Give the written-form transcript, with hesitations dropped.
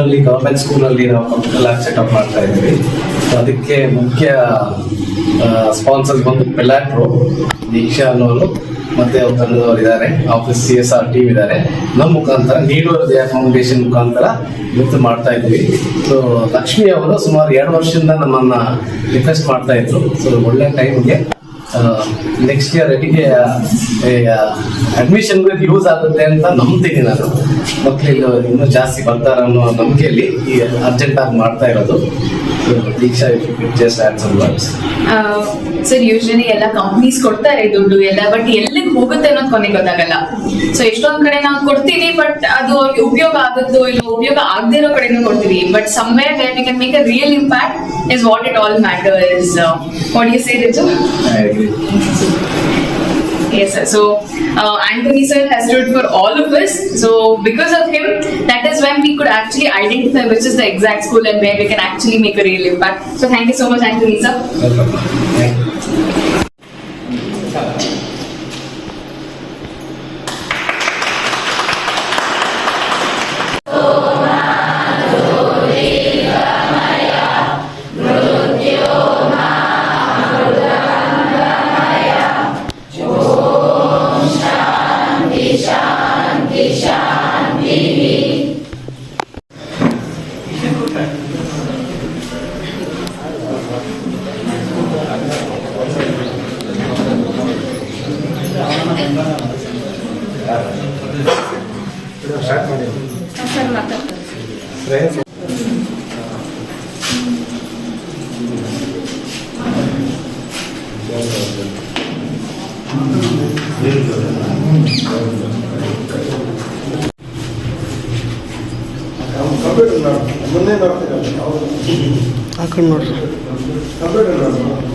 ಸ್ಕೂಲಲ್ಲಿ ಗವರ್ಮೆಂಟ್ ಸ್ಕೂಲಲ್ಲಿ ನಾವು ಕಂಪ್ಯೂಟರ್ ಲ್ಯಾಬ್ ಸೆಟಪ್ ಮಾಡ್ತಾ ಇದ್ವಿ. ಅದಕ್ಕೆ ಮುಖ್ಯ ಸ್ಪಾನ್ಸರ್ಸ್ ಬಂದು ಪೆಲಾಟ್ರೋ, ದೀಕ್ಷಾ ಅನ್ನೋರು ಮತ್ತೆ ಅವ್ರ ತಂಡದವರು ಇದ್ದಾರೆ, ಆಫೀಸ್ CSR ಟೀಮ್ ಇದ್ದಾರೆ. ನಮ್ಮ ಮುಖಾಂತರ ನೀಡುವ ಹೃದಯ ಫೌಂಡೇಶನ್ ಮುಖಾಂತರ ಇವತ್ತು ಮಾಡ್ತಾ ಇದ್ವಿ. ಸೊ ಲಕ್ಷ್ಮಿ ಅವರು ಸುಮಾರು 2 ವರ್ಷದಿಂದ ನಮ್ಮನ್ನ ರಿಕ್ವೆಸ್ಟ್ ಮಾಡ್ತಾ ಇದ್ರು. ಸೊ ಒಳ್ಳೆ ಟೈಮ್ಗೆ ನೆಕ್ಸ್ಟ್ ಇಯರ್ ಅಡಿಗೆ ಅಡ್ಮಿಷನ್ಗೆ ಯೂಸ್ ಆಗುತ್ತೆ ಅಂತ ನಂಬ್ತೀನಿ ನಾನು. ಮಕ್ಕಳು ಇನ್ನೂ ಜಾಸ್ತಿ ಬರ್ತಾರೆ ಅನ್ನೋ ನಂಬಿಕೆಯಲ್ಲಿ ಈ ಅರ್ಜೆಂಟ್ ಆಗಿ ಮಾಡ್ತಾ ಇರೋದು. Deeksha just answer words. Sir, usually ಎಲ್ಲ ಕಂಪ್ನೀಸ್ ಕೊಡ್ತಾರೆ ದುಡ್ಡು ಎಲ್ಲ, ಬಟ್ ಎಲ್ಲಿಗೆ ಹೋಗುತ್ತೆ ಅನ್ನೋದು ಕೊನೆಗೆ ಗೊತ್ತಾಗಲ್ಲ. ಸೊ ಎಷ್ಟೊಂದ್ ಕಡೆ ನಾವು ಕೊಡ್ತೀವಿ, ಬಟ್ ಅದು ಅವ್ರಿಗೆ ಉಪಯೋಗ ಆಗುತ್ತೋ ಇಲ್ಲ ಉಪಯೋಗ ಆಗದೇ ಇರೋ ಕಡೆನೂ ಕೊಡ್ತೀವಿ. But somewhere where we can make a real impact is what it all matters. What you say, Riju? I agree. Yes, sir. So Anthony sir has stood for all of us. So because of him, that is when we could actually identify which is the exact school and where we can actually make a real impact. So thank you so much, Anthony sir. Welcome. Thank you. ಮುಂದೆ ಹಾಕೊಂಡು ನೋಡ್ರಿ computer ನೋಡಿ